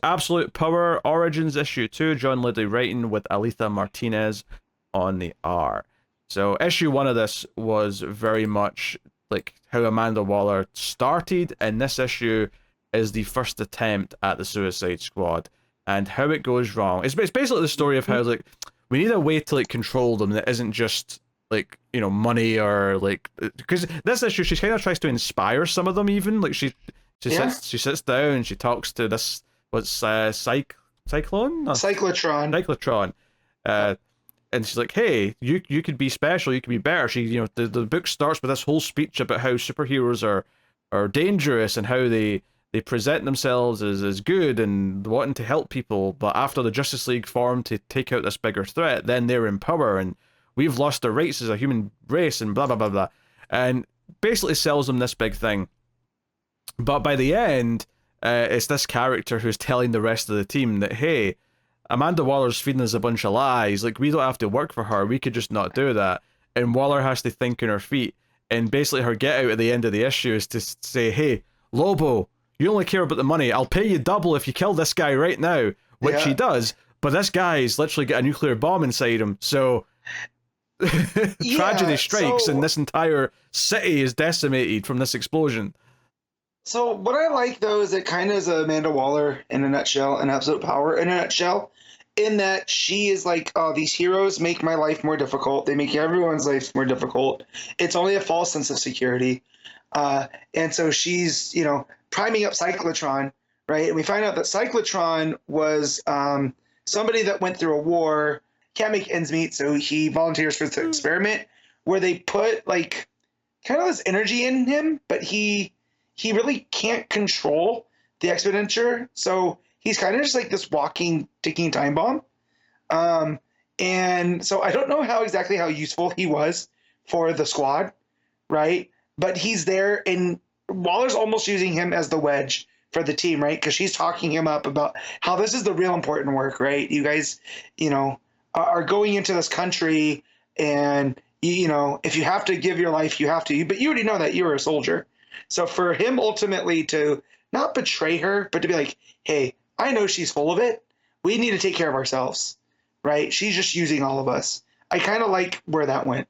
Absolute Power Origins issue 2, John Lidley writing with Aletha Martinez on the R. So issue 1 of this was very much like how Amanda Waller started, and this issue is the first attempt at the Suicide Squad and how it goes wrong. It's basically the story of how like we need a way to like control them that isn't just like, you know, money or like, because this issue she kind of tries to inspire some of them, even like Yeah. she sits down and she talks to this what's Cyclone? No, Cyclotron. Cyclotron. Uh, and she's like, "Hey, you could be special. You could be better." She, you know, the book starts with this whole speech about how superheroes are dangerous and how they present themselves as good and wanting to help people, but after the Justice League formed to take out this bigger threat, then they're in power and we've lost our rights as a human race and blah blah blah blah, and basically sells them this big thing. But by the end, it's this character who's telling the rest of the team that, hey, Amanda Waller's feeding us a bunch of lies. Like, we don't have to work for her. We could just not do that. And Waller has to think on her feet. And basically, her get out at the end of the issue is to say, hey, Lobo, you only care about the money. I'll pay you double if you kill this guy right now, which he does. But this guy's literally got a nuclear bomb inside him. So tragedy strikes, and this entire city is decimated from this explosion. So what I like though is it kind of is Amanda Waller in a nutshell, and Absolute Power in a nutshell, in that she is like, oh, these heroes make my life more difficult. They make everyone's life more difficult. It's only a false sense of security. And so she's, you know, priming up Cyclotron, right? And we find out that Cyclotron was somebody that went through a war, can't make ends meet, so he volunteers for the experiment where they put like kind of this energy in him, but he really can't control the expenditure. So he's kind of just like this walking, ticking time bomb. And so I don't know exactly how useful he was for the squad, right? But he's there, and Waller's almost using him as the wedge for the team, right? Because she's talking him up about how this is the real important work, right? You guys, you know, are going into this country, and, you know, if you have to give your life, you have to. But you already know that you're a soldier. So for him ultimately to not betray her, but to be like, hey, I know she's full of it. We need to take care of ourselves, right? She's just using all of us. I kind of like where that went.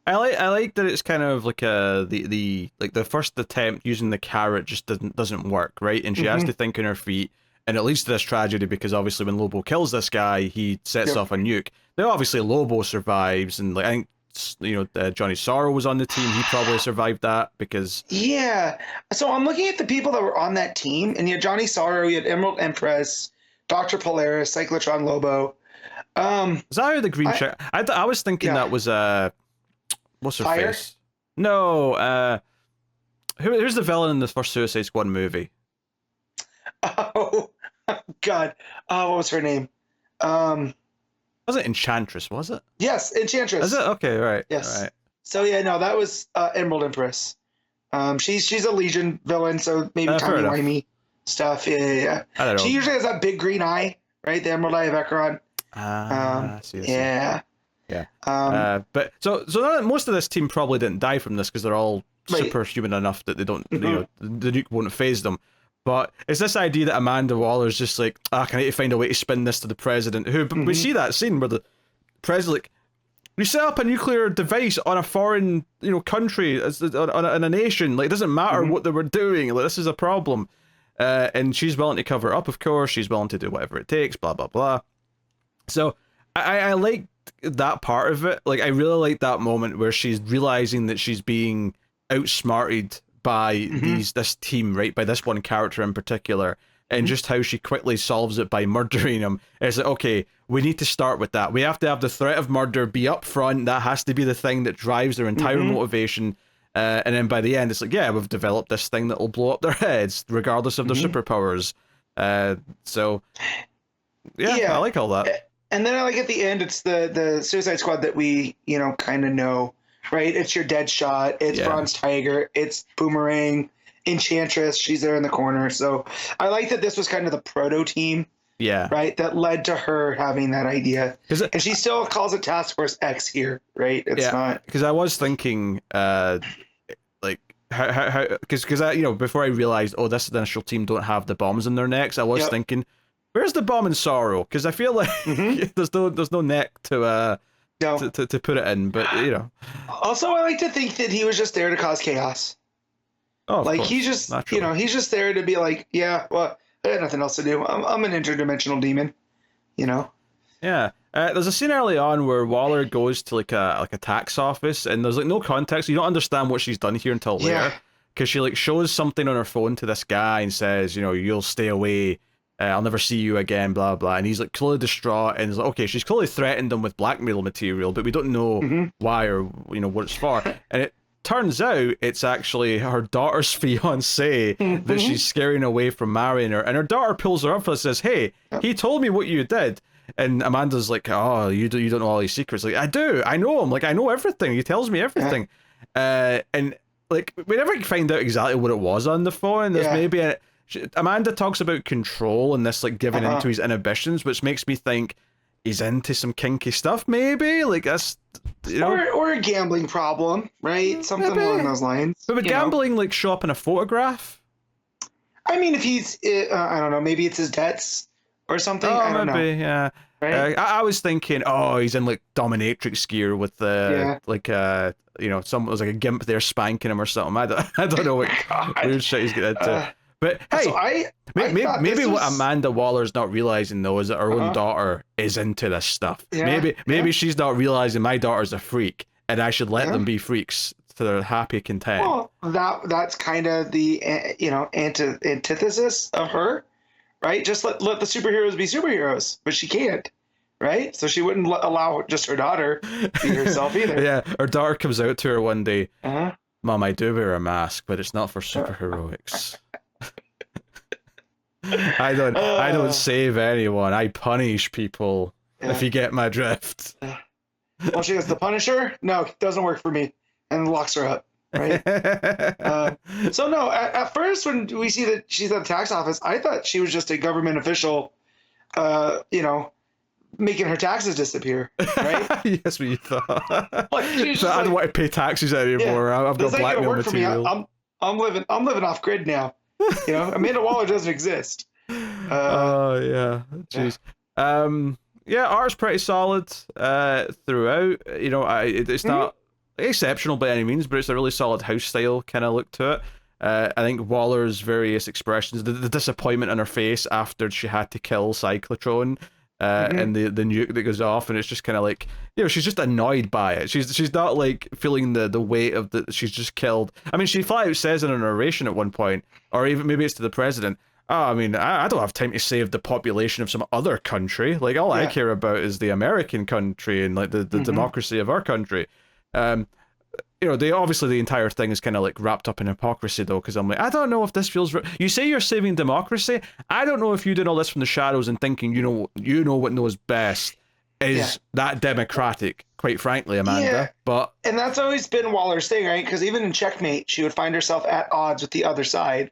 I like that it's kind of like the first attempt using the carrot just doesn't work, right? And she has to think on her feet, and it leads to this tragedy because obviously when Lobo kills this guy, he sets off a nuke. Now obviously Lobo survives, and like I think, you know, Johnny Sorrow was on the team. He probably survived that because So I'm looking at the people that were on that team, and you had Johnny Sorrow, you had Emerald Empress, Dr. Polaris, Cyclotron Lobo. Is that how the green check? I was thinking that was what's her Fire? face? No, who's the villain in the first Suicide Squad movie? Oh, God. What was her name? Was it Enchantress? Was it? Yes, Enchantress. Is it? Okay, right. Yes. Right. So yeah, no, that was Emerald Empress. She's a Legion villain, so maybe timey-wimey stuff. Yeah. I don't know. She usually has that big green eye, right? The Emerald Eye of Ekron. I see. Yeah. But so most of this team probably didn't die from this because they're all superhuman enough that they don't, you know, the nuke won't phase them. But it's this idea that Amanda Waller's just like, can I need to find a way to spin this to the president? Who we see that scene where the president, like, we set up a nuclear device on a foreign, you know, country, on a nation. Like, it doesn't matter what they were doing. Like, this is a problem. And she's willing to cover it up, of course. She's willing to do whatever it takes, blah, blah, blah. So I like that part of it. Like, I really like that moment where she's realizing that she's being outsmarted by this team, right? By this one character in particular. And just how she quickly solves it by murdering him. It's like, okay, we need to start with that. We have to have the threat of murder be up front. That has to be the thing that drives their entire motivation. And then by the end, it's like, yeah, we've developed this thing that will blow up their heads, regardless of their superpowers. So, yeah, I like all that. And then I like at the end, it's the Suicide Squad that we, you know, kind of know, right? It's your Deadshot, it's Bronze Tiger, it's Boomerang, Enchantress, she's there in the corner. So I like that this was kind of the proto team, right? That led to her having that idea. And she still calls it Task Force X here, right? It's not. Because I was thinking, like, how because I, before I realized, oh, this initial team don't have the bombs in their necks, I was thinking, where's the bomb in Sorrow? Because I feel like there's no neck to No. to put it in, but Also, I like to think that he was just there to cause chaos. Oh, of like course, he just, naturally. he's just there to be like, yeah, well, I got nothing else to do. I'm an interdimensional demon, Yeah. There's a scene early on where Waller goes to like a tax office, and there's like no context. You don't understand what she's done here until later, because she like shows something on her phone to this guy and says, you'll stay away. I'll never see you again, blah blah. And he's like clearly distraught, and he's like, okay, she's clearly threatened him with blackmail material, but we don't know why or what it's for. And it turns out it's actually her daughter's fiance that she's scaring away from marrying her, and her daughter pulls her up and says, "Hey, he told me what you did." And Amanda's like, "Oh, you don't know all these secrets." Like, I do. I know him. Like, I know everything. He tells me everything. And like, we never find out exactly what it was on the phone. There's maybe Amanda talks about control and this like giving into his inhibitions, which makes me think he's into some kinky stuff. Maybe like that's or a gambling problem, right? Something along those lines. But would gambling like show up in a photograph? I mean, if he's, I don't know, maybe it's his debts. Or something. Oh, I don't maybe, know. Yeah. Right? I was thinking, oh, he's in like dominatrix gear with like some was like a gimp there spanking him or something. I don't know what weird shit he's getting into. But hey, so maybe what Amanda Waller's not realizing though is that her own daughter is into this stuff. Yeah, maybe she's not realizing my daughter's a freak, and I should let them be freaks to their happy content. Well, that's kind of the antithesis of her. Right? Just let the superheroes be superheroes, but she can't. Right? So she wouldn't allow just her daughter be herself either. Yeah, her daughter comes out to her one day. Mom, I do wear a mask, but it's not for superheroics. I don't save anyone. I punish people. If you get my drift. Well, she goes, the Punisher? No, it doesn't work for me, and locks her up. Right. So no, at first when we see that she's at the tax office, I thought she was just a government official, making her taxes disappear. Right. Yes, what you thought. So I don't want to pay taxes anymore. I've got blackmail material. I'm living off grid now. Amanda Waller doesn't exist. Oh yeah, jeez. Art's pretty solid throughout. It's not exceptional by any means, but it's a really solid house style kind of look to it. I think Waller's various expressions, the disappointment on her face after she had to kill Cyclotron, and the nuke that goes off, and it's just kind of like, she's just annoyed by it. She's not like feeling the weight of that she's just killed. I mean, she flat out says in a narration at one point, or even maybe it's to the president, "Oh, I mean, I don't have time to save the population of some other country. Like, all I care about is the American country and like the democracy of our country." Obviously the entire thing is kind of like wrapped up in hypocrisy though, because I'm like, I don't know if this feels you say you're saving democracy. I don't know if you did all this from the shadows and thinking you know what knows best is that democratic, quite frankly, Amanda. And that's always been Waller's thing, right? Because even in Checkmate, she would find herself at odds with the other side,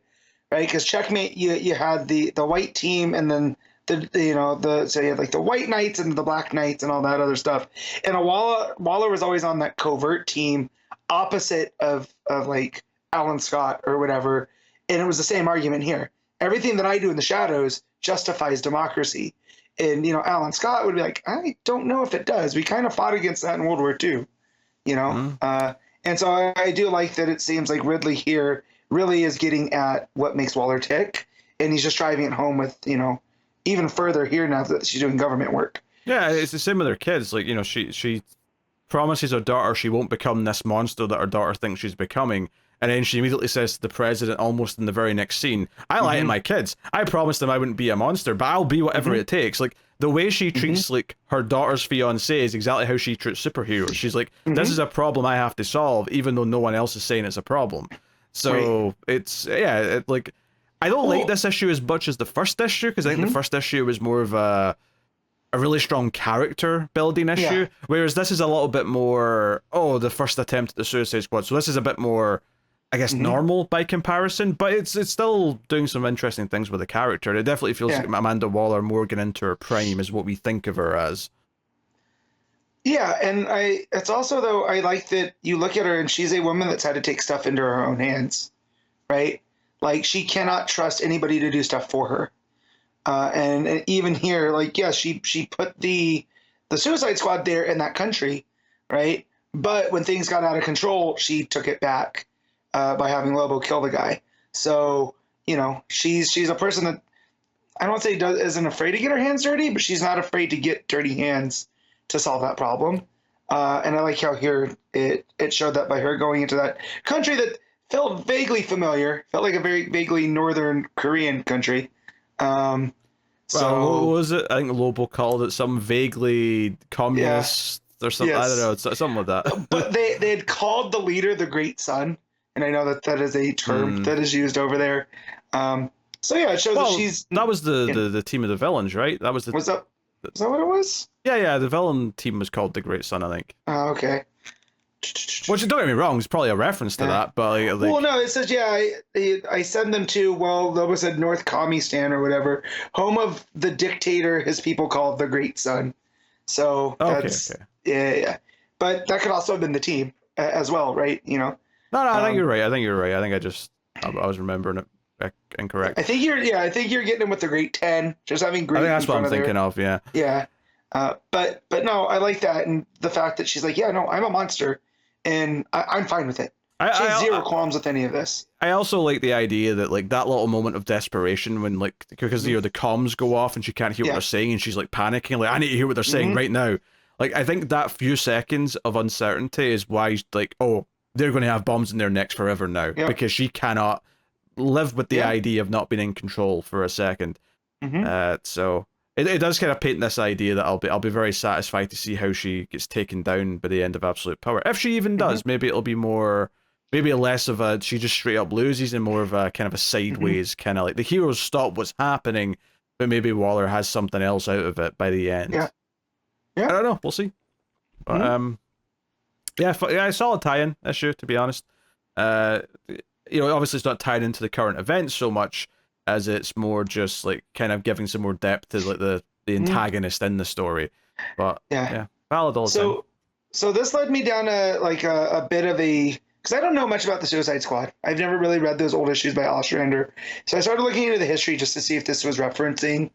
right? Because Checkmate, you had the white team, and then so you had like the white knights and the black knights and all that other stuff. And Waller was always on that covert team, opposite of like Alan Scott or whatever. And it was the same argument here. Everything that I do in the shadows justifies democracy. And Alan Scott would be like, I don't know if it does. We kind of fought against that in World War II, and so I do like that. It seems like Ridley here really is getting at what makes Waller tick, and he's just driving it home with even further here now that she's doing government work. Yeah, it's the same with her kids. Like, she promises her daughter she won't become this monster that her daughter thinks she's becoming, and then she immediately says to the president almost in the very next scene, I lie to my kids. I promised them I wouldn't be a monster, but I'll be whatever it takes. Like, the way she treats like her daughter's fiance is exactly how she treats superheroes. She's like, this is a problem I have to solve, even though no one else is saying it's a problem. So it's like, I don't like this issue as much as the first issue, because I think the first issue was more of a really strong character building issue, whereas this is a little bit more, the first attempt at the Suicide Squad. So this is a bit more, I guess, normal by comparison, but it's still doing some interesting things with the character. It definitely feels like Amanda Waller more getting into her prime is what we think of her as. Yeah, and it's also though I like that you look at her and she's a woman that's had to take stuff into her own hands, right? Like she cannot trust anybody to do stuff for her. And even here, like yeah, she put the Suicide Squad there in that country, right? But when things got out of control, she took it back by having Lobo kill the guy. So you know, she's a person that I don't say isn't afraid to get her hands dirty, but she's not afraid to get dirty hands to solve that problem. And I like how here it showed that by her going into that country that felt vaguely familiar, felt like a very vaguely Northern Korean country. Well, what was it? I think Lobo called it some vaguely communist or something. Yes. I don't know, it's something like that. But they had called the leader the Great Sun, and I know that that is a term that is used over there. So yeah, it shows that she's. That was the team of the villains, right? That was the. Was that what it was? Yeah, the villain team was called the Great Sun, I think. Oh, okay. Which, don't get me wrong, it's probably a reference to that, but like, well, no, it says I send them to Lobo said North Comistan or whatever, home of the dictator his people called the Great Sun. So that's okay. Yeah. But that could also have been the team as well, right? You know. No, I think you're right. I think I was remembering it incorrect. I think you're getting him with the Great 10, just having Great. I think that's what I'm thinking of. Yeah. Yeah. But no, I like that, and the fact that she's like, yeah, no, I'm a monster, and I'm fine with it. She has zero qualms with any of this. I also like the idea that like that little moment of desperation when like because the comms go off and she can't hear what they're saying and she's like panicking like I need to hear what they're saying right now. Like I think that few seconds of uncertainty is why like they're going to have bombs in their necks forever now because she cannot live with the idea of not being in control for a second. So it does kind of paint this idea that I'll be very satisfied to see how she gets taken down by the end of Absolute Power. If she even does, maybe it'll be maybe less of a she just straight up loses and more of a kind of a sideways kind of like the heroes stop what's happening, but maybe Waller has something else out of it by the end. Yeah. I don't know. We'll see. But a solid tie-in issue, to be honest. Obviously it's not tied into the current events so much as it's more just like kind of giving some more depth to like the antagonist in the story. But valid all the time. So this led me down a bit of a because I don't know much about the Suicide Squad. I've never really read those old issues by Ostrander. So I started looking into the history just to see if this was referencing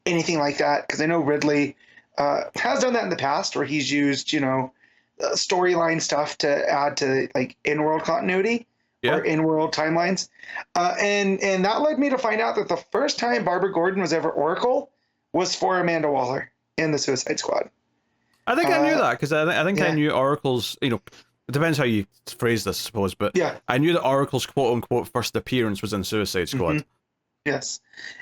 anything like that. Because I know Ridley has done that in the past where he's used, storyline stuff to add to like in-world continuity or in-world timelines. And that led me to find out that the first time Barbara Gordon was ever Oracle was for Amanda Waller in the Suicide Squad. I think I knew that because I think I knew Oracle's, it depends how you phrase this, I suppose, but I knew that Oracle's quote-unquote first appearance was in Suicide Squad. Yes.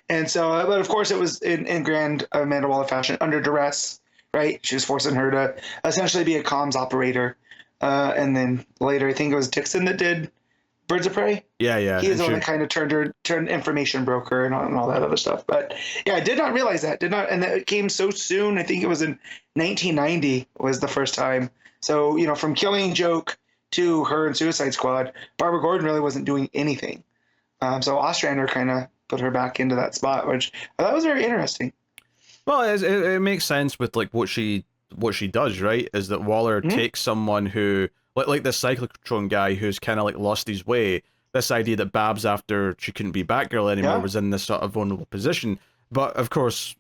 And so, but of course it was in grand Amanda Waller fashion, under duress, right? She was forcing her to essentially be a comms operator. And then later, I think it was Dixon that did Birds of Prey. Yeah. He's the one that kind of turned information broker and all that other stuff. But yeah, I did not realize that. And that it came so soon. I think it was in 1990 was the first time. So, from Killing Joke to her in Suicide Squad, Barbara Gordon really wasn't doing anything. So Ostrander kind of put her back into that spot, which I thought was very interesting. Well, it makes sense with like what she does, right? Is that Waller takes someone who like this cyclotron guy who's kind of like lost his way. This idea that Babs, after she couldn't be Batgirl anymore, was in this sort of vulnerable position. But of course,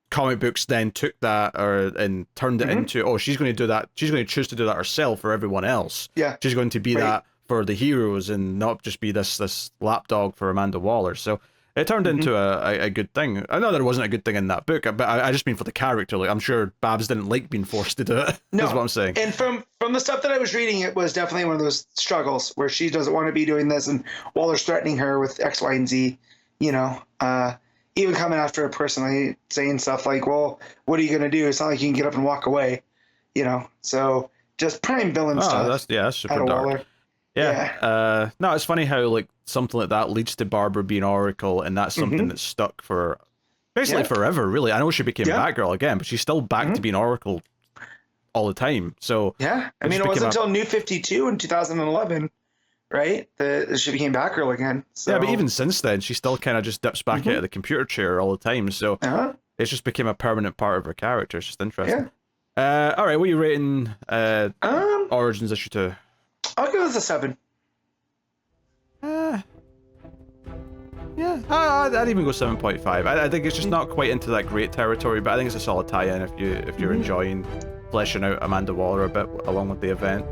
comic books then took that and turned it into she's going to do that. She's going to choose to do that herself for everyone else. Yeah, she's going to be that for the heroes and not just be this lapdog for Amanda Waller. So it turned into a good thing. I know there wasn't a good thing in that book, but I just mean for the character. Like I'm sure Babs didn't like being forced to do it. No, is what I'm saying. And from the stuff that I was reading, it was definitely one of those struggles where she doesn't want to be doing this, and Waller's threatening her with X, Y, and Z. Even coming after her personally, saying stuff like, "Well, what are you going to do? It's not like you can get up and walk away." So just prime villain stuff. That's super dark. Waller. Yeah. No, it's funny how like something like that leads to Barbara being Oracle, and that's something that's stuck for basically forever, really. I know she became Batgirl again, but she's still back to being Oracle all the time. So I mean, it wasn't until New 52 in 2011, right, that she became Batgirl again. So. Yeah, but even since then, she still kind of just dips back out of the computer chair all the time. So it's just became a permanent part of her character. It's just interesting. All right, what are you rating Um, Origins issue 2? I'll give this a 7. Yeah, I'd even go 7.5. I think it's just not quite into that great territory, but I think it's a solid tie-in if you're enjoying fleshing out Amanda Waller a bit along with the event.